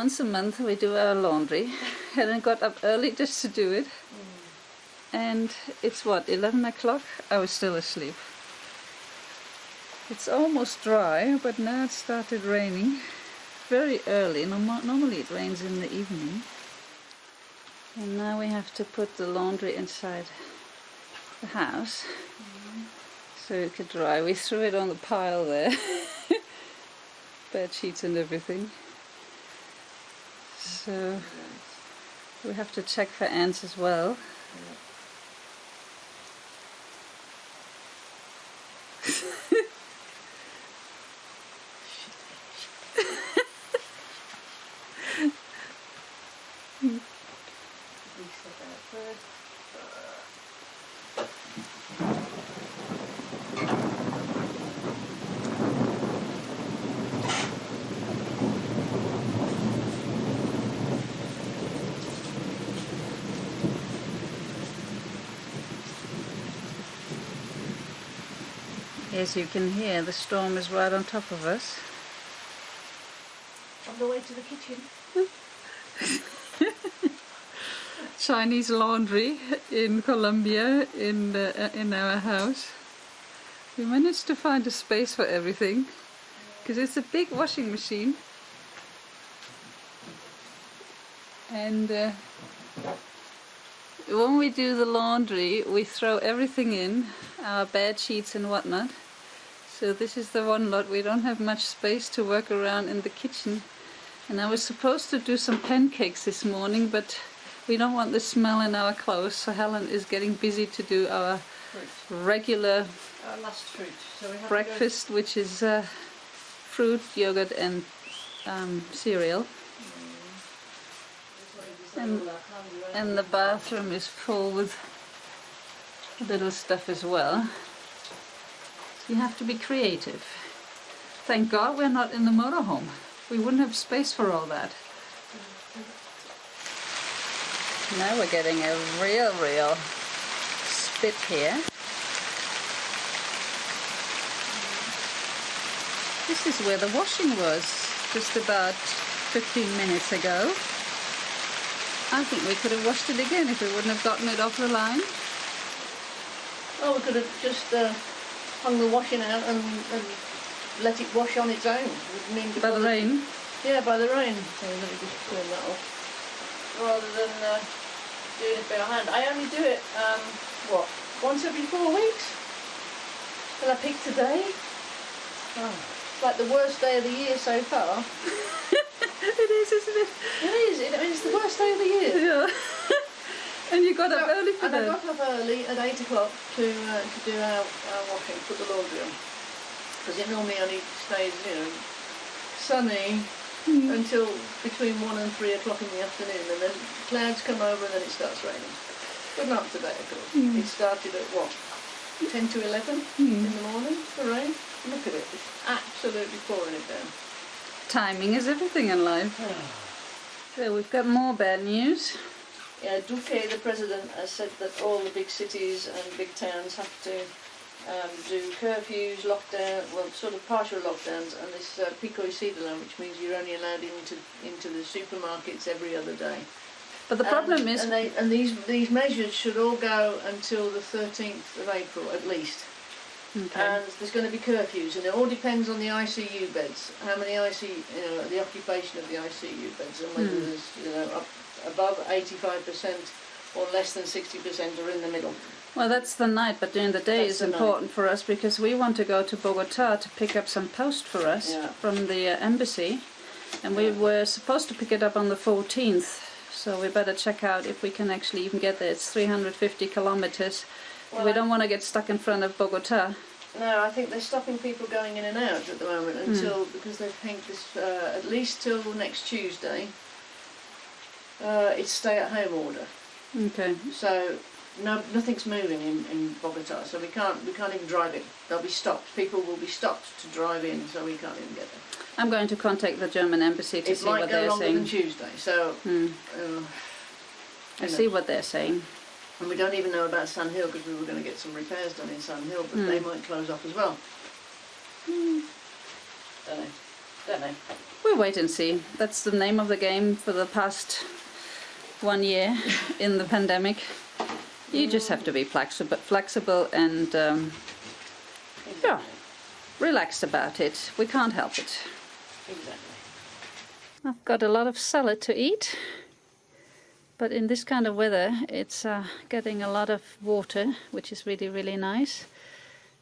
once a month we do our laundry. Helen got up early just to do it. And it's what, 11 o'clock? I was still asleep. It's almost dry, but now it started raining very early. Normally it rains in the evening. And now we have to put the laundry inside the house so it could dry. We threw it on the pile there. Bed sheets and everything. So we have to check for ants as well. Yes, you can hear the storm is right on top of us. On the way to the kitchen. Chinese laundry in Colombia in our house. We managed to find a space for everything because it's a big washing machine. And when we do the laundry, we throw everything in, our bed sheets and whatnot. So this is the one lot. We don't have much space to work around in the kitchen. And I was supposed to do some pancakes this morning, but we don't want the smell in our clothes. So Helen is getting busy to do our regular last fruit. So we have breakfast, which is fruit, yogurt and cereal. And the bathroom is full with little stuff as well. You have to be creative. Thank God we're not in the motorhome. We wouldn't have space for all that. Now we're getting a real spit here. This is where the washing was just about 15 minutes ago. I think we could have washed it again if we wouldn't have gotten it off the line. Oh, we could have just hung the washing out and let it wash on its own. By the rain? Yeah, by the rain. So let me just turn that off. Rather than doing it by hand. I only do it, once every 4 weeks? And I picked today. Oh, it's like the worst day of the year so far. It is, isn't it? It is. It's the worst day of the year. Yeah. And you got up early for that? And I got up early at 8 o'clock to do our washing, put the laundry on. Because it normally only stays, sunny until between 1 and 3 o'clock in the afternoon, and then clouds come over and then it starts raining. But not today, of course. It started at 10 to 11 in the morning, the rain. Look at it. It's absolutely pouring it down. Timing is everything in life. So we've got more bad news. Yeah, Duque, the president, has said that all the big cities and big towns have to do curfews, lockdown, sort of partial lockdowns, and this pico y cédula, which means you're only allowed into the supermarkets every other day. But the problem is... And these measures should all go until the 13th of April, at least. Okay. And there's going to be curfews, and it all depends on the ICU beds, how many the occupation of the ICU beds, and whether there's, above 85% or less than 60% are in the middle. Well, that's the night, but during the day is important for us because we want to go to Bogotá to pick up some post for us from the embassy, and we were supposed to pick it up on the 14th, so we better check out if we can actually even get there. It's 350 kilometers. Well, we don't want to get stuck in front of Bogotá. No, I think they're stopping people going in and out at the moment because they think this at least till next Tuesday. It's stay-at-home order. Okay. So nothing's moving in Bogotá, so we can't even drive in. They'll be stopped. People will be stopped to drive in, so we can't even get there. I'm going to contact the German embassy to see what they're saying. It might go longer than Tuesday, so... I see what they're saying. And we don't even know about San Hill because we were going to get some repairs done in San Hill, but they might close off as well. Don't know. We We'll wait and see. That's the name of the game for the past 1 year in the pandemic. You just have to be flexible and yeah, relaxed about it. We can't help it. Exactly. I've got a lot of salad to eat, but in this kind of weather it's getting a lot of water, which is really, really nice.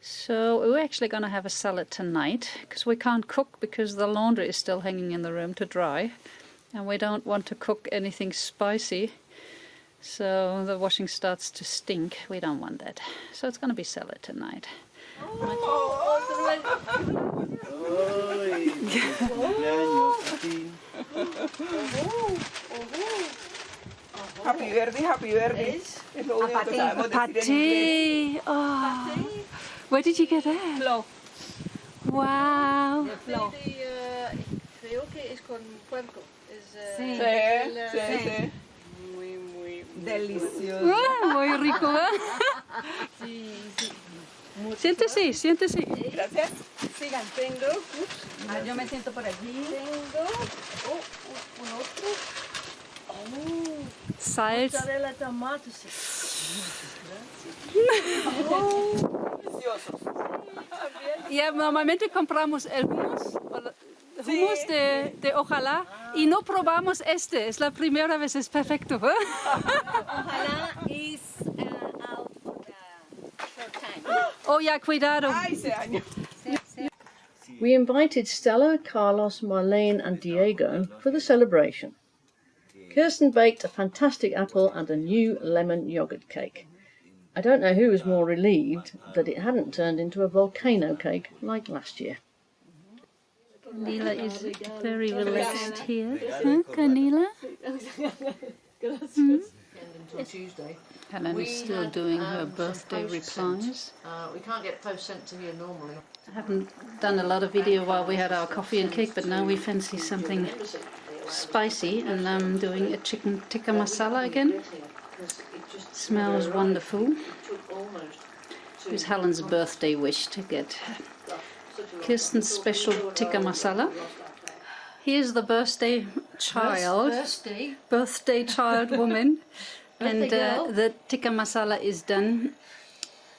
So we're actually going to have a salad tonight, because we can't cook because the laundry is still hanging in the room to dry, and we don't want to cook anything spicy, so the washing starts to stink. We don't want that. So it's going to be salad tonight. Happy birthday, happy birthday. Es lo único que sabemos decir en inglés. Pate! Oh. Where did you get that? Flow. Wow! Flow. Creo que es con puerco. Sí. Sí. Muy, muy, Delicioso. Muy rico, ¿eh? sí, sí. Siéntese, siéntese. Gracias. Sigan, tengo. Yo me siento por allí. Tengo. Un otro. Salz. Mozzarella tomates. Deliciosos. Ya, normalmente compramos el hummus de ojalá y no probamos este. Es la primera vez, es perfecto. ¿Eh? Ojalá is out for the short time. Oh ya, cuidado. Ay, ese año. We invited Stella, Carlos, Marlene and Diego for the celebration. Kirsten baked a fantastic apple and a new lemon yogurt cake. I don't know who was more relieved that it hadn't turned into a volcano cake like last year. Neela is very relaxed here. Huh, Neela? Until Tuesday. Helen is still doing her birthday replies. We can't get post sent to here normally. I haven't done a lot of video while we had our coffee and cake, but now we fancy something spicy, and I'm doing a chicken tikka masala again. Smells wonderful. It was Helen's birthday wish to get Kirsten's special tikka masala. Here's the birthday child, birthday child woman, and the tikka masala is done.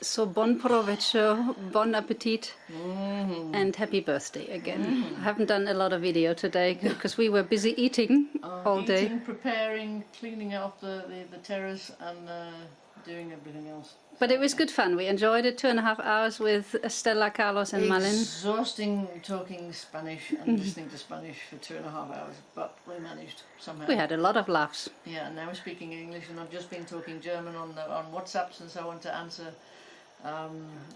So bon provecho, bon appetit, and happy birthday again. I haven't done a lot of video today because we were busy eating all day. Eating, preparing, cleaning out the terrace and doing everything else. But it was good fun. We enjoyed it 2.5 hours with Stella, Carlos and Malin. Exhausting talking Spanish and listening to Spanish for 2.5 hours, but we managed somehow. We had a lot of laughs. Yeah, and now we're speaking English, and I've just been talking German on WhatsApps and so on to answer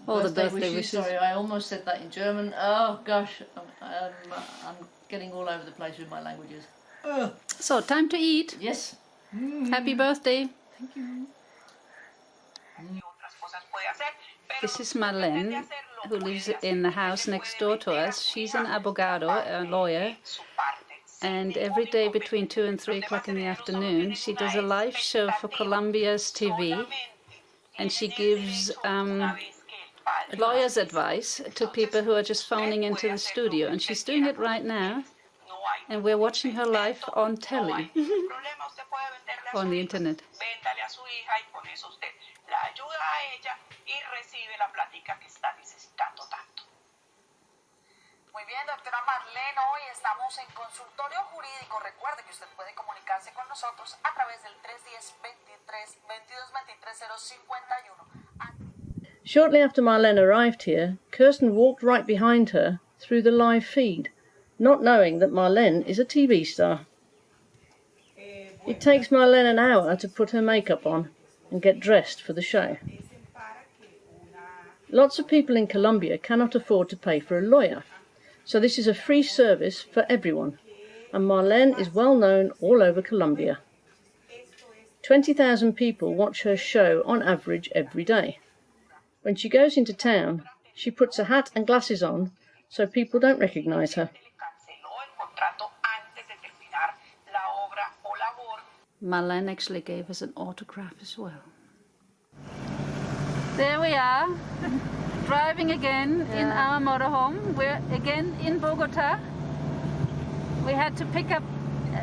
all the birthday wishes. Sorry, I almost said that in German. Oh gosh, I'm getting all over the place with my languages. So, time to eat. Yes. Happy birthday. Thank you. This is Marlene, who lives in the house next door to us. She's an abogado, a lawyer, and every day between 2 and 3 o'clock in the afternoon she does a live show for Colombia's TV, and she gives lawyer's advice to people who are just phoning into the studio, and she's doing it right now, and we're watching her live on telly, on the internet. Muy bien, doctora Marlene, hoy estamos en consultorio jurídico. Recuerde que usted puede comunicarse con nosotros a través del 310-2223-051. Shortly after Marlene arrived here, Kirsten walked right behind her through the live feed, not knowing that Marlene is a TV star. It takes Marlene an hour to put her makeup on and get dressed for the show. Lots of people in Colombia cannot afford to pay for a lawyer, so this is a free service for everyone, and Marlene is well known all over Colombia. 20,000 people watch her show on average every day. When she goes into town, she puts a hat and glasses on so people don't recognize her. Marlene actually gave us an autograph as well. There we are, driving again in our motorhome. We're again in Bogotá. We had to pick up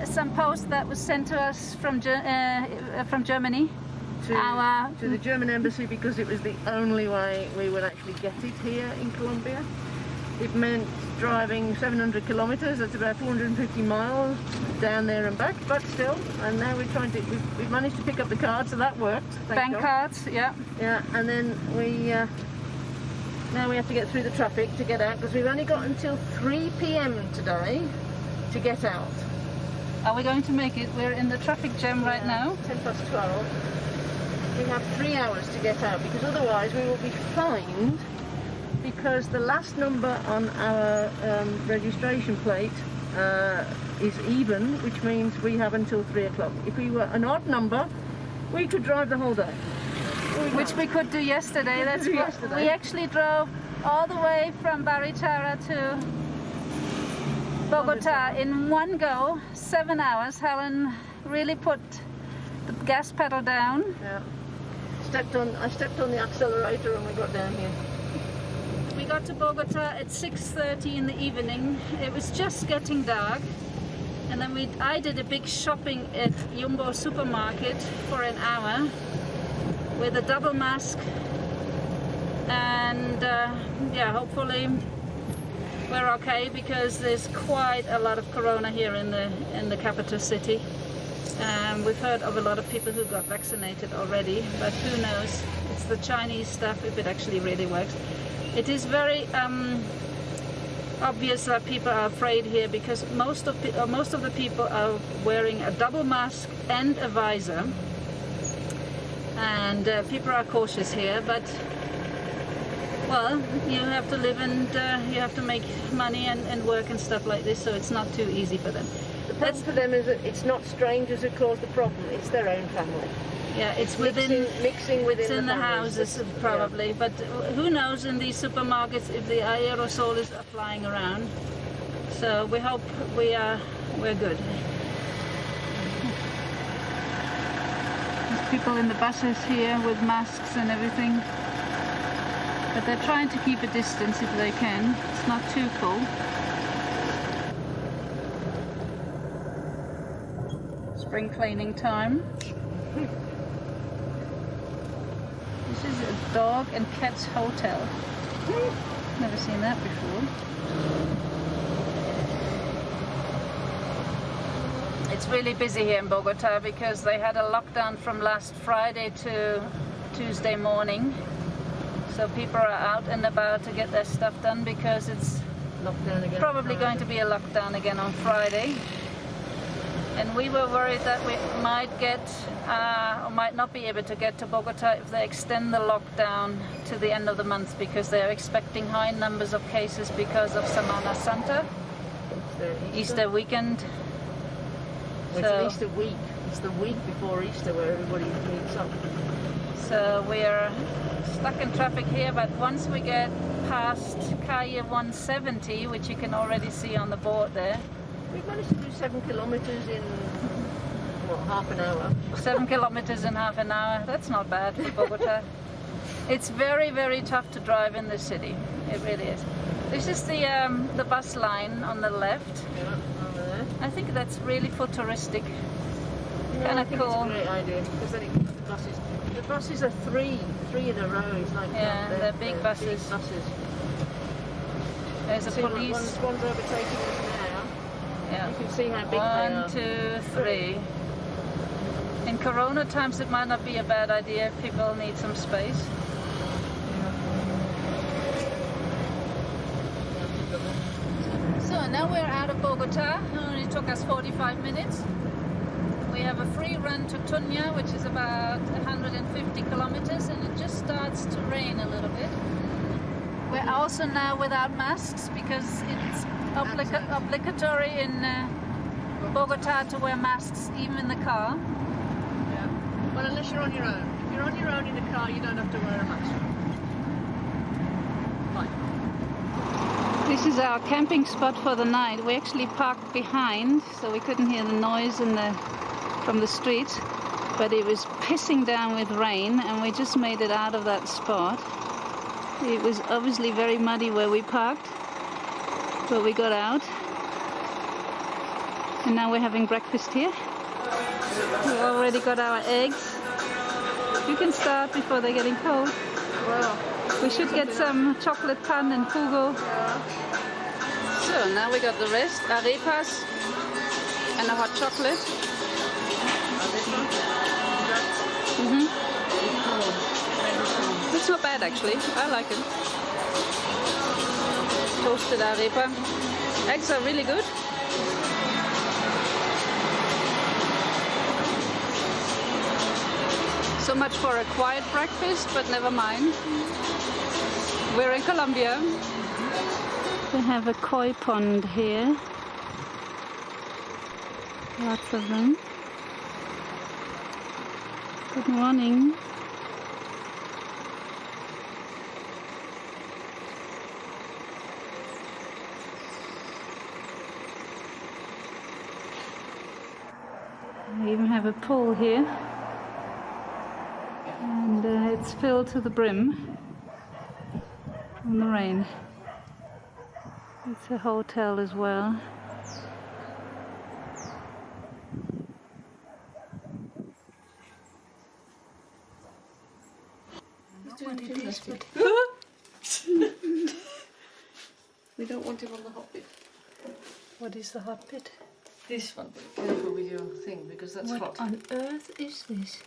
some post that was sent to us from Germany. To the German embassy, because it was the only way we would actually get it here in Colombia. It meant driving 700 kilometers, that's about 450 miles down there and back, but still, and now we've managed to pick up the card, so that worked. Bank cards, yeah. Yeah, and then now we have to get through the traffic to get out, because we've only got until 3 p.m. today to get out. Are we going to make it? We're in the traffic jam right now. 12:10. We have 3 hours to get out, because otherwise we will be fined, because the last number on our registration plate is even, which means we have until 3 o'clock. If we were an odd number, we could drive the whole day. Which we could do yesterday. We actually drove all the way from Barichara to Bogotá in one go, 7 hours. Helen really put the gas pedal down. Yeah. I stepped on the accelerator and we got down here. We got to Bogotá at 6:30 in the evening. It was just getting dark, and then I did a big shopping at Jumbo supermarket for an hour with a double mask, and yeah, hopefully we're okay, because there's quite a lot of corona here in the capital city. We've heard of a lot of people who got vaccinated already, but who knows? It's the Chinese stuff, if it actually really works. It is very obvious that people are afraid here, because most of the people are wearing a double mask and a visor, and people are cautious here. But well, you have to live and you have to make money and work and stuff like this, so it's not too easy for them. The problem for them is that it's not strangers who cause the problem, it's their own family. Yeah, it's mixing within it's in the families. houses probably, yeah. But who knows in these supermarkets if the aerosols are flying around. So we hope we're good. There's people in the buses here with masks and everything, but they're trying to keep a distance if they can. It's not too full. Spring cleaning time. This is a dog and cats hotel. Never seen that before. It's really busy here in Bogotá, because they had a lockdown from last Friday to Tuesday morning. So people are out and about to get their stuff done, because it's probably going to be a lockdown again on Friday. And we were worried that we might get or might not be able to get to Bogotá if they extend the lockdown to the end of the month, because they are expecting high numbers of cases because of Semana Santa, Easter weekend. It's Easter week. It's the week before Easter where everybody meets up. So we are stuck in traffic here, but once we get past Calle 170, which you can already see on the board there, we've managed to do 7 kilometers in, what, half an hour? 7 kilometers in half an hour. That's not bad for Bogotá. It's very, very tough to drive in this city. It really is. This is the bus line on the left. Yeah, over there. I think that's really for touristic. Yeah, Kind I of think cool. It's a great idea, because then the buses are three in a row. It's like they're big buses. Big buses. There's a police. One's overtaking us now. Yeah. You can see how big they are. 1, 2, 3. In Corona times, it might not be a bad idea if people need some space. So now we're out of Bogotá. It only took us 45 minutes. We have a free run to Tunya, which is about 150 kilometers, and it just starts to rain a little bit. We're also now without masks, because it's obligatory in Bogotá to wear masks, even in the car. Yeah. Well, unless you're on your own. If you're on your own in the car, you don't have to wear a mask. Fine. This is our camping spot for the night. We actually parked behind, so we couldn't hear the noise from the street, but it was pissing down with rain, and we just made it out of that spot. It was obviously very muddy where we parked, but we got out. And now we're having breakfast here. We've already got our eggs. You can start before they're getting cold. Well, We should get some chocolate pan and kugo. So now we got the rest, arepas and a hot chocolate. It's not bad actually, I like it. Toasted arepa. Eggs are really good. So much for a quiet breakfast, but never mind. We're in Colombia. We have a koi pond here. Lots of them. Good morning. We even have a pool here. And it's filled to the brim from the rain. It's a hotel as well. we don't want him on the hot bit. What is the hot pit? This one. Be careful with your thing because that's What hot. on earth is this?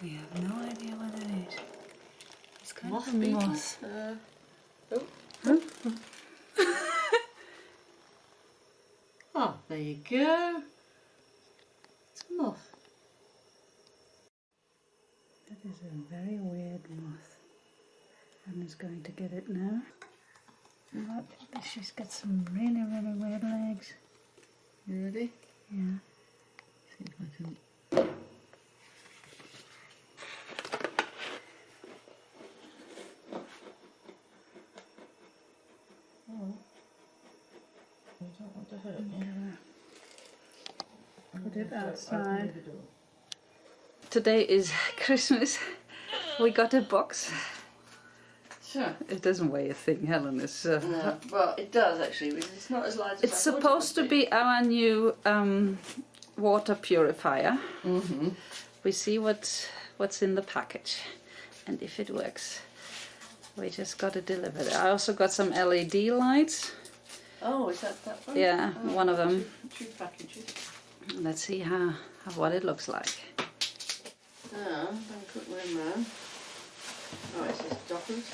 We have no idea what it is. It's kind Moth of a beetle. moth. Oh, there you go. It's a moth. That is a very weird moth. Anna's going to get it now. Look, she's got some really, really weird legs. You ready? Yeah. See if I can. Oh. I don't want to hurt you. Put it outside. Today is Christmas. We got a box. Sure. It doesn't weigh a thing, Helen. It's, No, well, it does actually. It's not as light as it's I thought it supposed to would be our new water purifier. Mm-hmm. We see what's in the package, and if it works, we just got it delivered. I also got some LED lights. Oh, is that one? Yeah, Oh, one of them. Two packages. Let's see what it looks like. Don't put them in there. Oh, it says Dockers.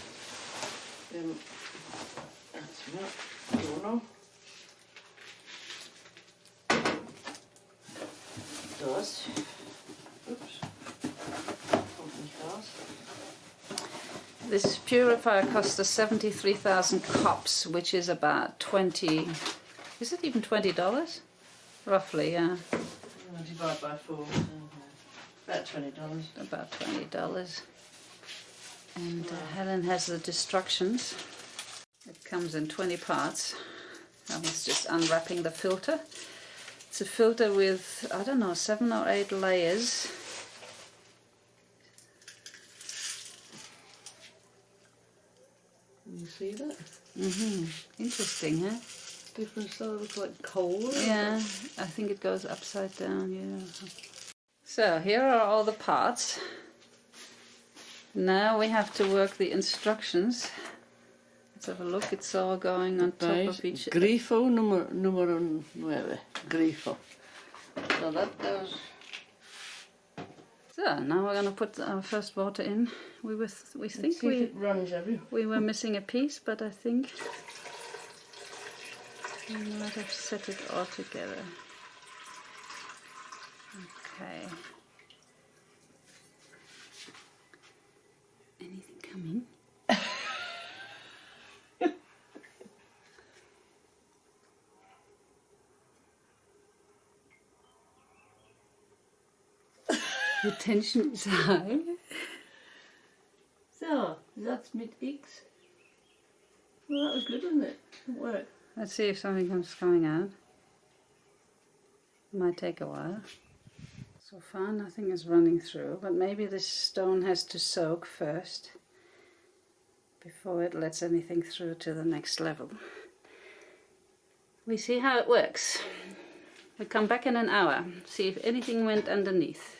That's not uno. Dos. Oops. Something fast. This purifier cost us 73,000 cups, which is about 20. Is it even $20? Roughly, yeah. Divide by 4. About $20. About $20. And Helen has the instructions. It comes in 20 parts. I was just unwrapping the filter. It's a filter with, I don't know, 7 or 8 layers. Can you see that? Interesting, huh? Different style, looks like coal. Yeah, I think it goes upside down, yeah. So here are all the parts. Now we have to work the instructions. Let's have a look, it's all going on top of each other. Grifo número 9. Grifo. So that goes. So now we're going to put our first water in. We think See if it runs everywhere. we were missing a piece, but I think we might have set it all together. Okay. Anything coming? The tension is high. So, that's mit X. Well, that was good, wasn't it? It worked. Let's see if something comes coming out. Might take a while. So far nothing is running through, but maybe this stone has to soak first. before it lets anything through to the next level. We see how it works. We come back in an hour, see if anything went underneath.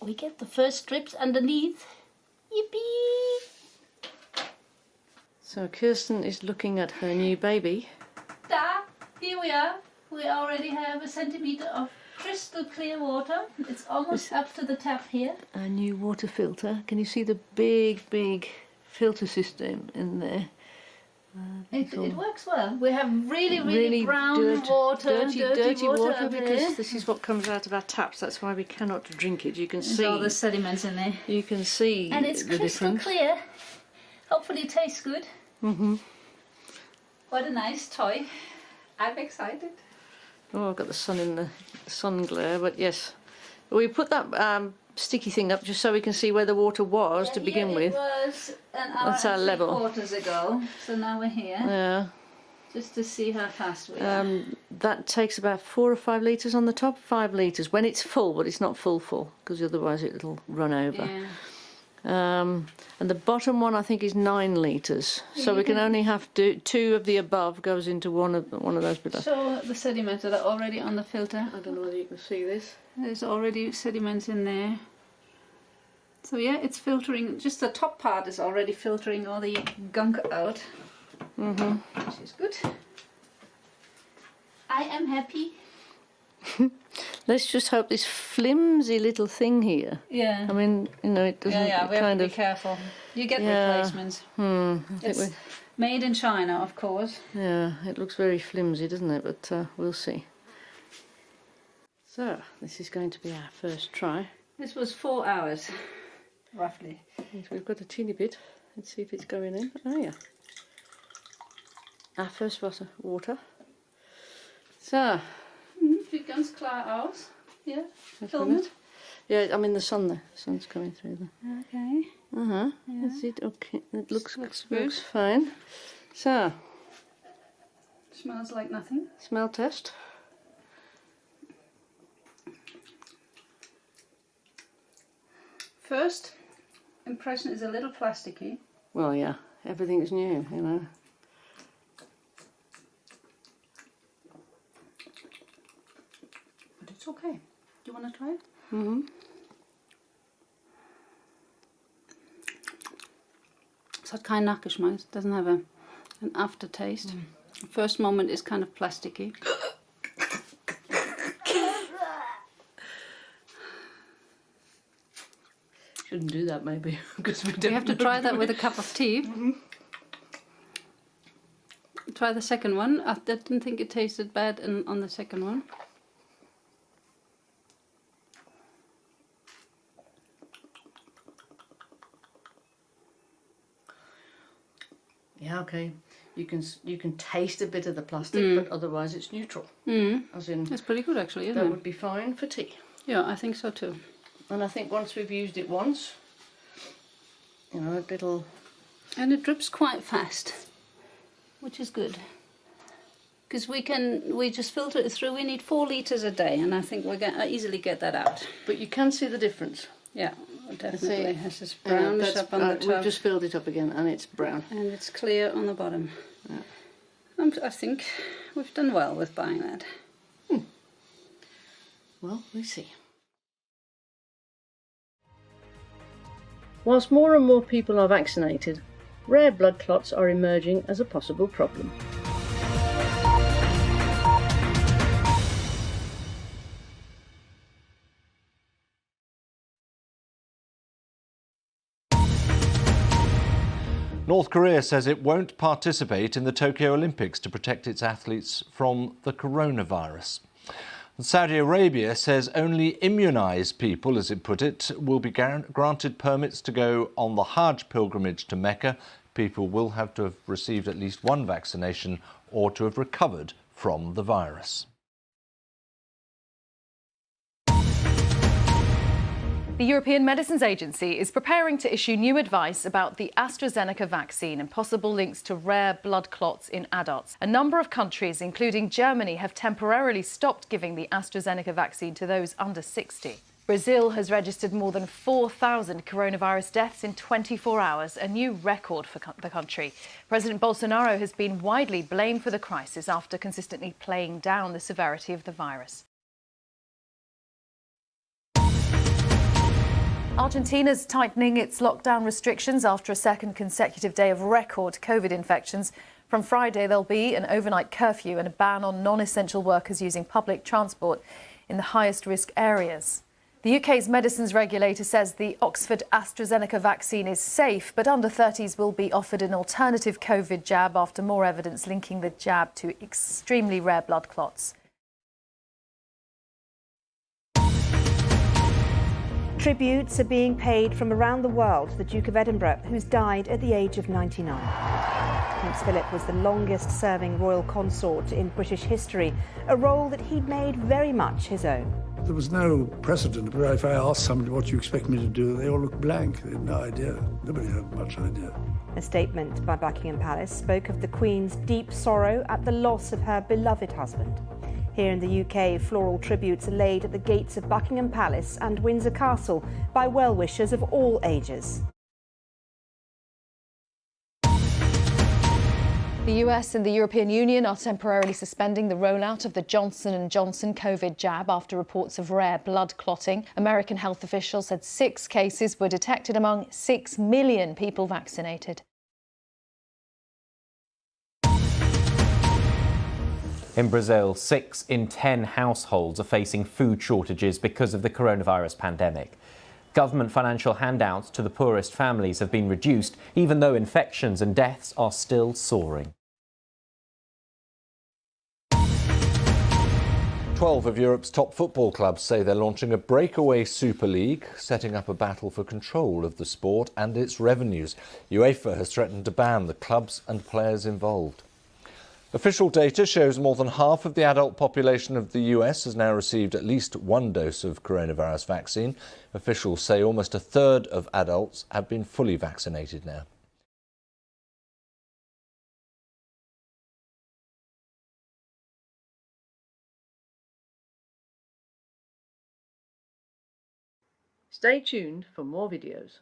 We get the first strips underneath. Yippee! So Kirsten is looking at her new baby. Da! Here we are. We already have a centimetre of crystal clear water. It's almost up to the tap here. A new water filter. Can you see the big filter system in there? It works well. We have really brown water, dirty water because this is what comes out of our taps. That's why we cannot drink it. You can see all the sediments in there. You can see and it's the crystal difference. Clear. Hopefully it tastes good. Mm-hmm. What a nice toy. I'm excited. Oh, I've got the sun in the sun glare, but yes. We put that sticky thing up just so we can see where the water was to begin with. It was an hour That's our and level. 3/4 ago, so now we're here. Yeah. Just to see how fast we are. That takes about 4 or 5 litres on the top. 5 litres when it's full, but it's not full, because otherwise it'll run over. Yeah. And the bottom one I think is 9 litres, so we can only have 2 of the above goes into one of those below. So the sediments that are already on the filter. I don't know whether you can see this. There's already sediments in there. So yeah, it's filtering. Just the top part is already filtering all the gunk out. Which is good. I am happy. Let's just hope this flimsy little thing here. Yeah. I mean, you know, it doesn't. Yeah, we have kind to of be careful. You get Yeah. replacements. I think It's made in China, of course. yeah, it looks very flimsy, doesn't it? But we'll see. So this is going to be our first try. This was 4 hours, roughly. Yes, we've got a teeny bit. Let's see if it's going in. Oh yeah. Our first water. So. Wie ganz klar aus. Yeah, That's film it. it. Yeah, I'm in the sun there. The sun's coming through there. Okay. Yeah. That's it. Okay. It looks good. Fine. So, Smells like nothing. smell test. First impression is a little plasticky. Well, yeah. Everything's new, you know. But it's okay. Do you want to try it? Es hat keinen Nachgeschmack. It doesn't have an aftertaste. The first moment is kind of plasticky. Shouldn't do that, maybe, because we You don't. have to try that with a cup of tea. Try the second one. I didn't think it tasted bad on the second one. Yeah, okay. You can taste a bit of the plastic, but otherwise it's neutral. As in, It's pretty good actually, isn't that it? would be fine for tea. Yeah, I think so too. And I think once we've used it once, you know, it'll. And it drips quite fast, which is good. Because we just filter it through. We need 4 litres a day, and I think we're going to easily get that out. But you can see the difference. Yeah, definitely. It has this Yeah, brownish that's- up on the we've top, just filled it up again, and it's brown. and it's clear on the bottom. I think we've done well with buying that. Well, we see. Whilst more and more people are vaccinated, rare blood clots are emerging as a possible problem. North Korea says it won't participate in the Tokyo Olympics to protect its athletes from the coronavirus. Saudi Arabia says only immunised people, as it put it, will be granted permits to go on the Hajj pilgrimage to Mecca. People will have to have received at least 1 vaccination or to have recovered from the virus. The European Medicines Agency is preparing to issue new advice about the AstraZeneca vaccine and possible links to rare blood clots in adults. A number of countries, including Germany, have temporarily stopped giving the AstraZeneca vaccine to those under 60. Brazil has registered more than 4,000 coronavirus deaths in 24 hours, a new record for the country. President Bolsonaro has been widely blamed for the crisis after consistently playing down the severity of the virus. Argentina's tightening its lockdown restrictions after a second consecutive day of record COVID infections. From Friday, there'll be an overnight curfew and a ban on non-essential workers using public transport in the highest risk areas. The UK's medicines regulator says the Oxford AstraZeneca vaccine is safe, but under 30s will be offered an alternative COVID jab after more evidence linking the jab to extremely rare blood clots. Tributes are being paid from around the world to the Duke of Edinburgh, who's died at the age of 99. Prince Philip was the longest-serving royal consort in British history, a role that he'd made very much his own. There was no precedent. If I asked somebody what you expect me to do, they all looked blank. They had no idea. Nobody had much idea. A statement by Buckingham Palace spoke of the Queen's deep sorrow at the loss of her beloved husband. Here in the UK, floral tributes are laid at the gates of Buckingham Palace and Windsor Castle by well-wishers of all ages. The US and the European Union are temporarily suspending the rollout of the Johnson & Johnson COVID jab after reports of rare blood clotting. American health officials said 6 cases were detected among 6 million people vaccinated. In Brazil, 6 in 10 households are facing food shortages because of the coronavirus pandemic. Government financial handouts to the poorest families have been reduced, even though infections and deaths are still soaring. 12 of Europe's top football clubs say they're launching a breakaway Super League, setting up a battle for control of the sport and its revenues. UEFA has threatened to ban the clubs and players involved. Official data shows more than half of the adult population of the US has now received at least 1 dose of coronavirus vaccine. Officials say almost a third of adults have been fully vaccinated now. Stay tuned for more videos.